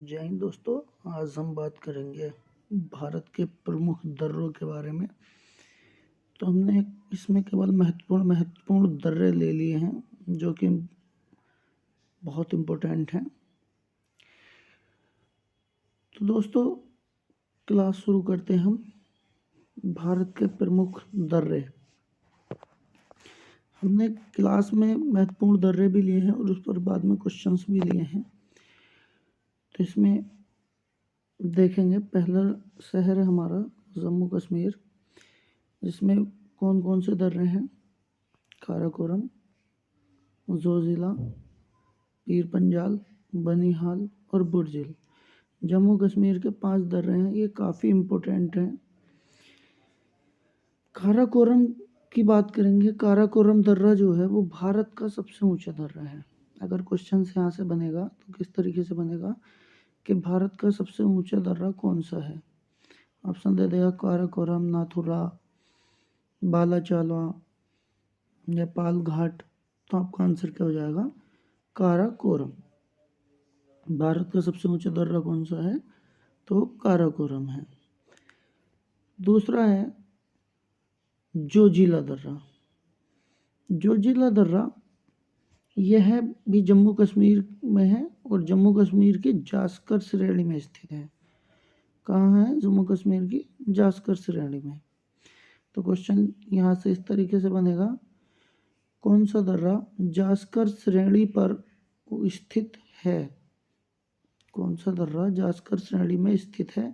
जय हिंद दोस्तों। आज हम बात करेंगे भारत के प्रमुख दर्रों के बारे में। तो हमने इसमें केवल महत्वपूर्ण दर्रे ले लिए हैं जो कि बहुत इम्पोर्टेंट हैं। तो दोस्तों क्लास शुरू करते हैं हम। भारत के प्रमुख दर्रे। हमने क्लास में महत्वपूर्ण दर्रे भी लिए हैं और उस पर बाद में क्वेश्चंस भी लिए हैं। तो इसमें देखेंगे पहला शहर है हमारा जम्मू कश्मीर, जिसमें कौन कौन से दर्रे हैं। काराकोरम, जोजिला, पीर पंजाल, बनिहाल और बुर्जिल। जम्मू कश्मीर के 5 दर्रे हैं, ये काफ़ी इम्पोर्टेंट हैं। काराकोरम की बात करेंगे। काराकोरम दर्रा जो है वो भारत का सबसे ऊंचा दर्रा है। अगर क्वेश्चन यहाँ से बनेगा तो किस तरीके से बनेगा कि भारत का सबसे ऊंचा दर्रा कौन सा है। ऑप्शन दे देगा काराकोरम, नाथुला, बालाचाला, नेपाल घाट। तो आपका आंसर क्या हो जाएगा? काराकोरम। भारत का सबसे ऊंचा दर्रा कौन सा है? तो काराकोरम है। दूसरा है जोजिला दर्रा। जोजिला दर्रा यह भी जम्मू कश्मीर में है और जम्मू कश्मीर की जास्कर श्रेणी में स्थित है। कहाँ है? जम्मू कश्मीर की जास्कर श्रेणी में। तो क्वेश्चन यहाँ से इस तरीके से बनेगा, कौन सा दर्रा जास्कर श्रेणी पर स्थित है? कौन सा दर्रा जास्कर श्रेणी में स्थित है?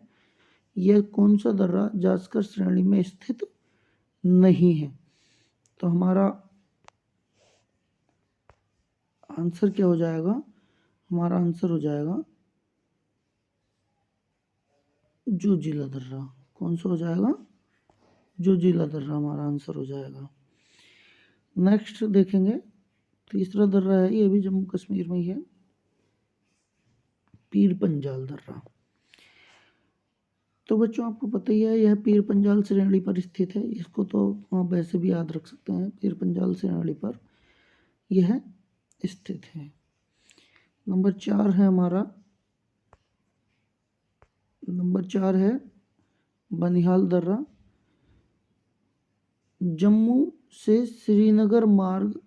यह कौन सा दर्रा जास्कर श्रेणी में स्थित नहीं है? तो हमारा आंसर क्या हो जाएगा? हमारा आंसर हो जाएगा जोजिला दर्रा। कौन सा हो जाएगा? जोजिला दर्रा हमारा आंसर हो जाएगा। नेक्स्ट देखेंगे, तीसरा दर्रा है, ये भी जम्मू कश्मीर में ही है, पीर पंजाल दर्रा। तो बच्चों आपको पता ही है यह पीर पंजाल श्रेणी पर स्थित है। इसको तो आप वैसे भी याद रख सकते हैं, पीर पंजाल श्रेणी पर यह स्थित है। नंबर 4 है हमारा, नंबर 4 है बनिहाल दर्रा। जम्मू से श्रीनगर मार्ग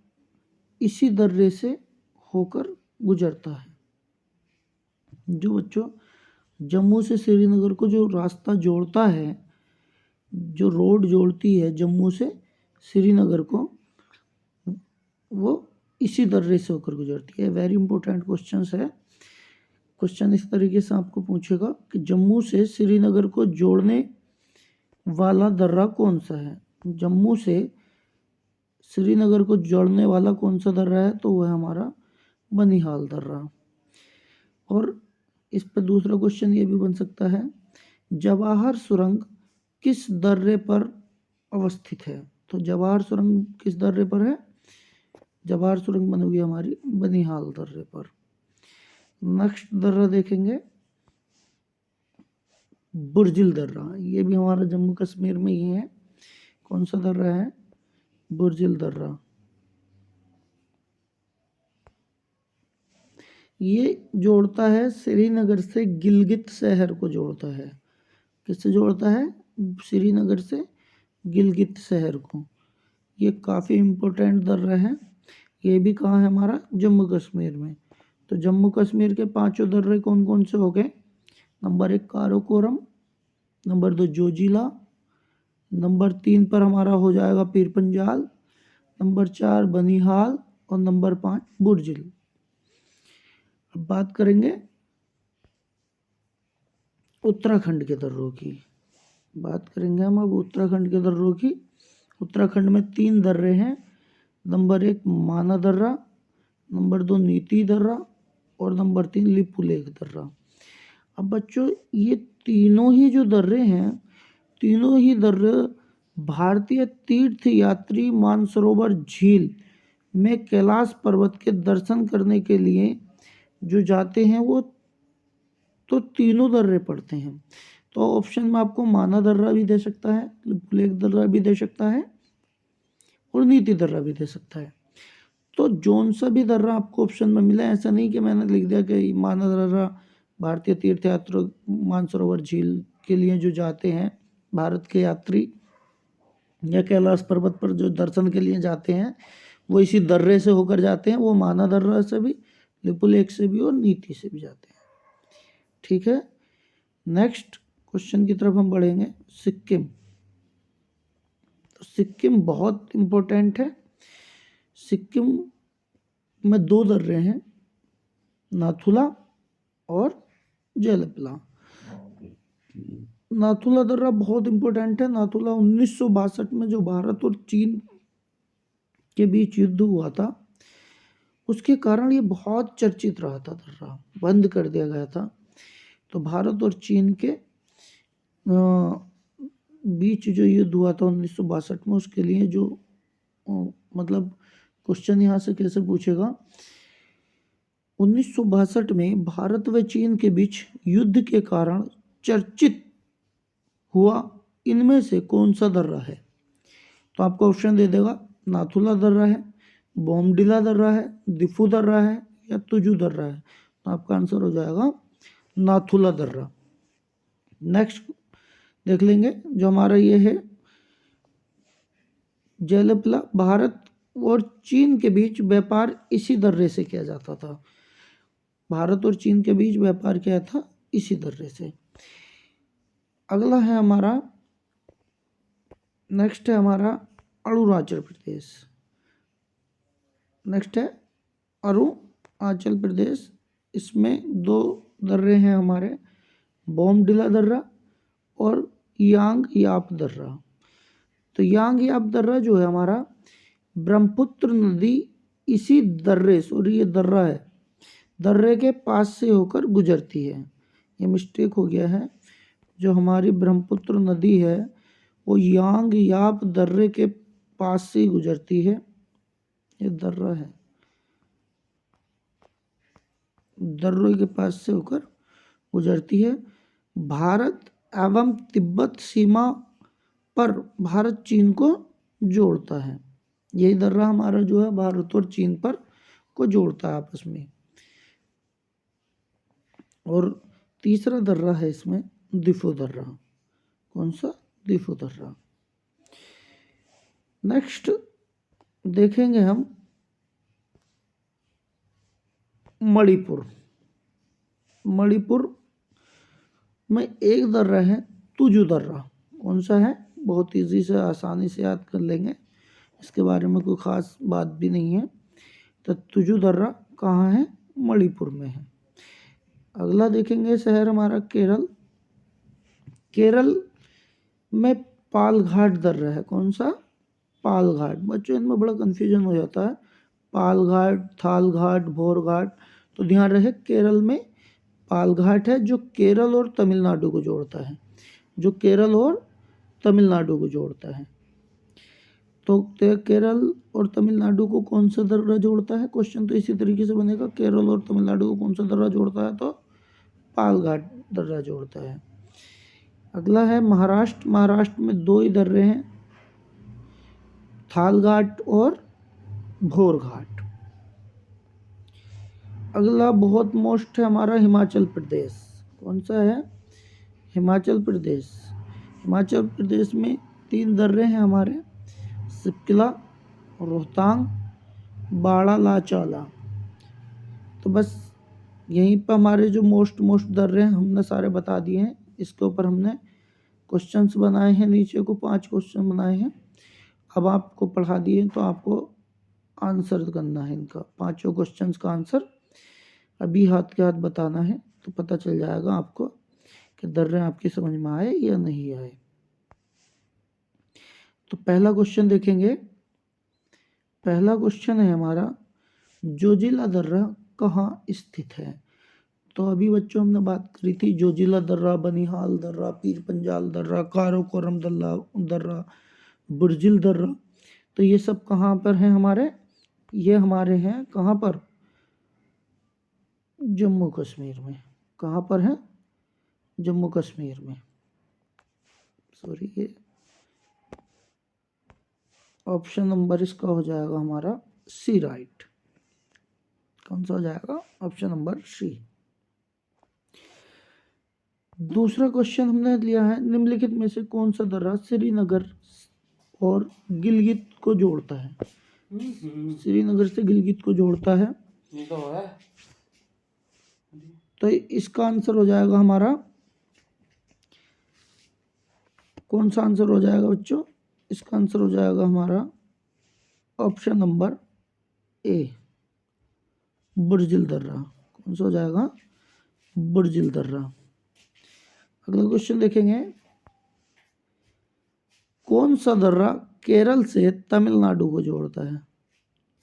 इसी दर्रे से होकर गुजरता है। जो बच्चों जम्मू से श्रीनगर को जो रास्ता जोड़ता है, जो रोड जोड़ती है जम्मू से श्रीनगर को, वो इसी दर्रे से होकर गुजरती है। वेरी इंपॉर्टेंट क्वेश्चन है। क्वेश्चन इस तरीके से आपको पूछेगा कि जम्मू से श्रीनगर को जोड़ने वाला दर्रा कौन सा है? जम्मू से श्रीनगर को जोड़ने वाला कौन सा दर्रा है? तो वह हमारा बनिहाल दर्रा। और इस पर दूसरा क्वेश्चन ये भी बन सकता है, जवाहर सुरंग किस दर्रे पर अवस्थित है? तो जवाहर सुरंग किस दर्रे पर है? जवाहर सुरंग बनी हुई हमारी बनिहाल दर्रे पर। नेक्स्ट दर्रा देखेंगे बुर्जिल दर्रा। ये भी हमारा जम्मू कश्मीर में ही है। कौन सा दर्रा है? बुर्जिल दर्रा। ये जोड़ता है श्रीनगर से गिलगित शहर को जोड़ता है। किससे जोड़ता है? श्रीनगर से गिलगित शहर को। ये काफ़ी इम्पोर्टेंट दर्रा है। ये भी कहाँ है? हमारा जम्मू कश्मीर में। तो जम्मू कश्मीर के 5 दर्रे कौन कौन से हो गए? Number 1 Karakoram, number 2 Zoji La, number 3 पर हमारा हो जाएगा पीर पंजाल, नंबर 4 बनिहाल और नंबर 5 बुर्जिल। अब बात करेंगे उत्तराखंड के दर्रों की। बात करेंगे हम अब उत्तराखंड के दर्रों की। उत्तराखंड में 3 दर्रे हैं। नंबर 1 माना दर्रा, नंबर 2 नीति दर्रा और नंबर 3 लिपुलेख दर्रा। अब बच्चों ये तीनों ही जो दर्रे हैं, तीनों ही दर्रे भारतीय तीर्थ यात्री मानसरोवर झील में कैलाश पर्वत के दर्शन करने के लिए जो जाते हैं वो तो तीनों दर्रे पड़ते हैं। तो ऑप्शन में आपको माना दर्रा भी दे सकता है, लिपुलेख दर्रा भी दे सकता है और नीति दर्रा भी दे सकता है। तो जौन सा भी दर्रा आपको ऑप्शन में मिला, ऐसा नहीं कि मैंने लिख दिया कि माना दर्रा भारतीय तीर्थ यात्री मानसरोवर झील के लिए जो जाते हैं भारत के यात्री या कैलाश पर्वत पर जो दर्शन के लिए जाते हैं वो इसी दर्रे से होकर जाते हैं। वो माना दर्रा से भी, लिपु लेक से भी और नीति से भी जाते हैं। ठीक है, नेक्स्ट क्वेश्चन की तरफ हम बढ़ेंगे। सिक्किम, तो सिक्किम बहुत इम्पोर्टेंट है। सिक्किम में 2 दर्रे हैं, नाथुला और जेलपला। नाथुला दर्रा बहुत इम्पोर्टेंट है। नाथुला 1962 में जो भारत और चीन के बीच युद्ध हुआ था उसके कारण ये बहुत चर्चित रहा था, दर्रा बंद कर दिया गया था। तो भारत और चीन के बीच जो युद्ध हुआ था 1962 में, उसके लिए जो मतलब क्वेश्चन यहाँ से कैसे पूछेगा, 1962 में भारत व चीन के बीच युद्ध के कारण चर्चित हुआ इनमें से कौन सा दर्रा है? तो आपको ऑप्शन दे देगा, नाथुला दर्रा है, बोमडिला दर्रा है, दिफू दर्रा है या तुजू दर्रा है। तो आपका आंसर हो जाएगा नाथुला दर्रा। नेक्स्ट देख लेंगे जो हमारा ये है जेलपला। भारत और चीन के बीच व्यापार इसी दर्रे से किया जाता था। भारत और चीन के बीच व्यापार किया था इसी दर्रे से। अगला है हमारा, नेक्स्ट है हमारा अरुणाचल प्रदेश। नेक्स्ट है अरुणाचल प्रदेश। इसमें 2 दर्रे हैं हमारे, बोमडिला दर्रा और यांग याप दर्रा। तो यांग याप दर्रा जो है हमारा, ब्रह्मपुत्र नदी इसी दर्रे से, और ये दर्रा है, दर्रे के पास से होकर गुजरती है। ये मिस्टेक हो गया है, जो हमारी ब्रह्मपुत्र नदी है वो यांग याप दर्रे के पास से गुजरती है। ये दर्रा है, दर्रे के पास से होकर गुजरती है। भारत एवं तिब्बत सीमा पर भारत चीन को जोड़ता है। यही दर्रा हमारा जो है भारत और चीन पर को जोड़ता है आपस में। और तीसरा दर्रा है इसमें दिफू दर्रा। कौन सा? दिफू दर्रा। नेक्स्ट देखेंगे हम मणिपुर। मणिपुर में एक दर्रा है तुजू दर्रा। कौन सा है? बहुत इजी से आसानी से याद कर लेंगे, इसके बारे में कोई ख़ास बात भी नहीं है। तो तुजू दर्रा कहाँ है? मणिपुर में है। अगला देखेंगे शहर हमारा केरल। केरल में पालघाट दर्रा है। कौन सा? पालघाट। बच्चों इनमें बड़ा कन्फ्यूजन हो जाता है, पालघाट, थालघाट, भोरघाट। तो ध्यान रहे केरल में पालघाट है जो केरल और तमिलनाडु को जोड़ता है, जो केरल और तमिलनाडु को जोड़ता है। तो केरल और तमिलनाडु को कौन सा दर्रा जोड़ता है? क्वेश्चन तो इसी तरीके से बनेगा, केरल और तमिलनाडु को कौन सा दर्रा जोड़ता है? तो पालघाट दर्रा जोड़ता है। अगला है महाराष्ट्र। महाराष्ट्र में 2 ही दर्रे हैं, थालघाट और भोरघाट। अगला बहुत मोस्ट है हमारा हिमाचल प्रदेश। कौन सा है? हिमाचल प्रदेश। हिमाचल प्रदेश में 3 दर्रे हैं हमारे, सिपकिला, रोहतांग, बाड़ालाचाला। तो बस यहीं पर हमारे जो मोस्ट दर्रे हैं हमने सारे बता दिए हैं। इसके ऊपर हमने क्वेश्चंस बनाए हैं, नीचे को 5 क्वेश्चन बनाए हैं। अब आपको पढ़ा दिए तो आपको आंसर करना है इनका, 5 क्वेश्चंस का आंसर अभी हाथ के हाथ बताना है, तो पता चल जाएगा आपको कि दर्रे आपकी समझ में आए या नहीं आए। तो पहला क्वेश्चन देखेंगे। पहला क्वेश्चन है हमारा, जोजिला दर्रा कहाँ स्थित है? तो अभी बच्चों हमने बात करी थी जोजिला दर्रा, बनिहाल दर्रा, पीर पंजाल दर्रा, काराकोरम दर्रा, बुर्जिल दर्रा। तो ये सब कहाँ पर हैं हमारे? ये हमारे हैं कहाँ पर? जम्मू कश्मीर में। कहाँ पर है? जम्मू कश्मीर में। सॉरी, ये ऑप्शन नंबर इसका हो जाएगा हमारा सी, राइट। कौन सा हो जाएगा? Option number C. दूसरा क्वेश्चन हमने लिया है, निम्नलिखित में से कौन सा दर्रा श्रीनगर और गिलगित को जोड़ता है? श्रीनगर से गिलगित को जोड़ता है। ये तो है। तो इसका आंसर हो जाएगा हमारा, कौन सा आंसर हो जाएगा बच्चों? इसका आंसर हो जाएगा हमारा ऑप्शन नंबर ए, बुर्जिल दर्रा। कौन सा हो जाएगा? बुर्जिल दर्रा। अगला क्वेश्चन देखेंगे, कौन सा दर्रा केरल से तमिलनाडु को जोड़ता है?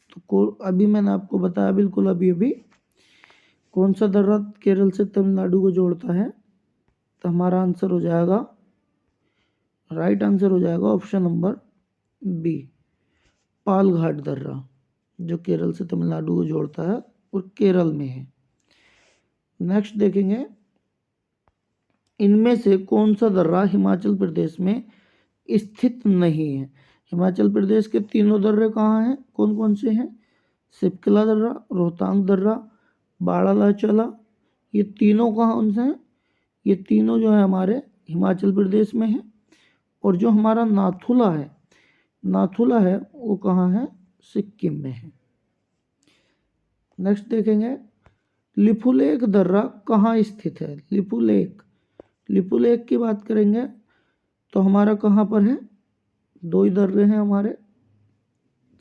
तो अभी मैंने आपको बताया बिल्कुल अभी कौन सा दर्रा केरल से तमिलनाडु को जोड़ता है। तो हमारा आंसर हो जाएगा, राइट आंसर हो जाएगा ऑप्शन नंबर बी, पालघाट दर्रा, जो केरल से तमिलनाडु को जोड़ता है और केरल में है। नेक्स्ट देखेंगे, इनमें से कौन सा दर्रा हिमाचल प्रदेश में स्थित नहीं है? हिमाचल प्रदेश के तीनों दर्रे कहाँ हैं? कौन कौन से हैं? सिपकला दर्रा, रोहतांग दर्रा, बाड़ालाचला, ये तीनों कहाँ उनसे हैं? ये तीनों जो है हमारे हिमाचल प्रदेश में है। और जो हमारा नाथुला है वो कहाँ है? सिक्किम में है। नेक्स्ट देखेंगे, लिपुलेख दर्रा कहाँ स्थित है? लिपुलेख की बात करेंगे तो हमारा कहाँ पर है? दो ही दर्रे हैं हमारे,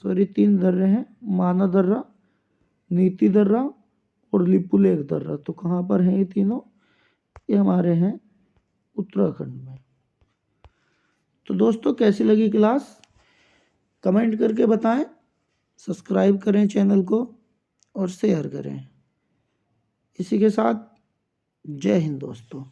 सॉरी 3 दर्रे हैं, माना दर्रा, नीति दर्रा और लिपुलेख दर्रा। तो कहाँ पर हैं ये तीनों? ये हमारे हैं उत्तराखंड में। तो दोस्तों कैसी लगी क्लास? कमेंट करके बताएं, सब्सक्राइब करें चैनल को और शेयर करें। इसी के साथ जय हिंद दोस्तों।